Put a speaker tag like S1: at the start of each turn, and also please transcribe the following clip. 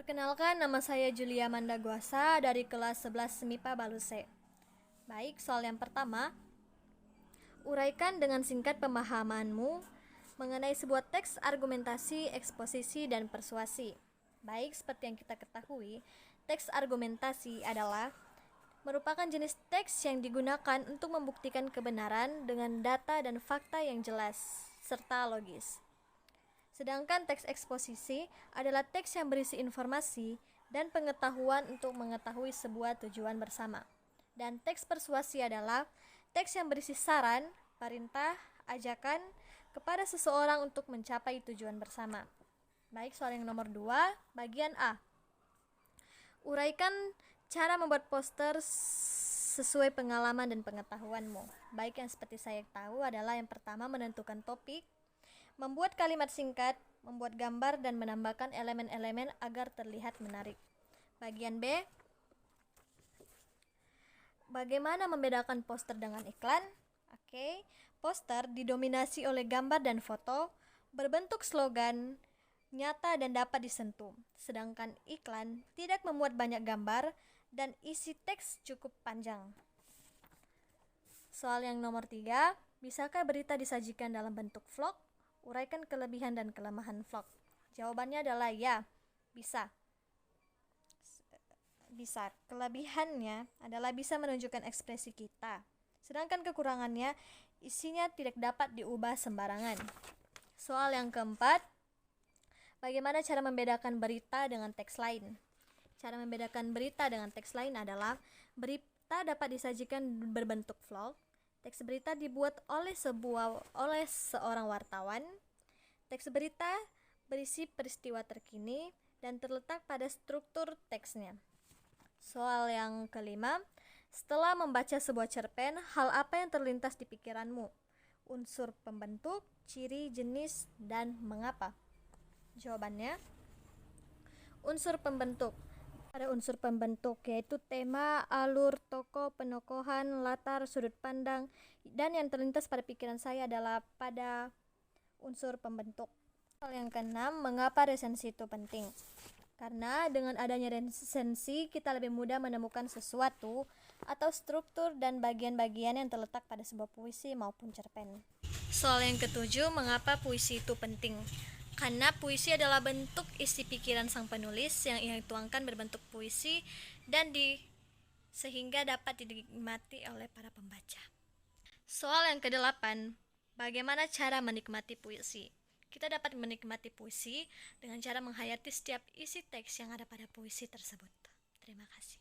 S1: Perkenalkan, nama saya Julia Mandaguasa dari kelas 11 MIPA Baluse. Baik, soal yang pertama, uraikan dengan singkat pemahamanmu mengenai sebuah teks argumentasi, eksposisi, dan persuasi. Baik, seperti yang kita ketahui, teks argumentasi adalah merupakan jenis teks yang digunakan untuk membuktikan kebenaran dengan data dan fakta yang jelas serta logis. Sedangkan teks eksposisi adalah teks yang berisi informasi dan pengetahuan untuk mengetahui sebuah tujuan bersama. Dan teks persuasi adalah teks yang berisi saran, perintah, ajakan kepada seseorang untuk mencapai tujuan bersama. Baik, soal yang nomor 2, bagian A. Uraikan cara membuat poster sesuai pengalaman dan pengetahuanmu. Baik, yang seperti saya tahu adalah yang pertama menentukan topik, membuat kalimat singkat, membuat gambar, dan menambahkan elemen-elemen agar terlihat menarik. Bagian B, bagaimana membedakan poster dengan iklan? Oke, poster didominasi oleh gambar dan foto, berbentuk slogan, nyata dan dapat disentuh. Sedangkan iklan tidak memuat banyak gambar dan isi teks cukup panjang. Soal yang nomor 3, bisakah berita disajikan dalam bentuk vlog? Uraikan kelebihan dan kelemahan vlog. Jawabannya adalah ya, bisa. Bisa. Kelebihannya adalah bisa menunjukkan ekspresi kita. Sedangkan kekurangannya, isinya tidak dapat diubah sembarangan. Soal yang keempat, bagaimana cara membedakan berita dengan teks lain? Cara membedakan berita dengan teks lain adalah berita dapat disajikan berbentuk vlog. Teks berita dibuat oleh seorang wartawan. Teks berita berisi peristiwa terkini dan terletak pada struktur teksnya. Soal yang kelima, setelah membaca sebuah cerpen, hal apa yang terlintas di pikiranmu? Unsur pembentuk, ciri, jenis, dan mengapa? Jawabannya, unsur pembentuk. Ada unsur pembentuk, yaitu tema, alur, tokoh, penokohan, latar, sudut pandang, dan yang terlintas pada pikiran saya adalah pada unsur pembentuk. Soal yang keenam, mengapa resensi itu penting? Karena dengan adanya resensi, kita lebih mudah menemukan sesuatu atau struktur dan bagian-bagian yang terletak pada sebuah puisi maupun cerpen. Soal yang ketujuh, mengapa puisi itu penting? Karena puisi adalah bentuk isi pikiran sang penulis yang ia tuangkan berbentuk puisi dan sehingga dapat dinikmati oleh para pembaca. Soal yang kedelapan, bagaimana cara menikmati puisi? Kita dapat menikmati puisi dengan cara menghayati setiap isi teks yang ada pada puisi tersebut. Terima kasih.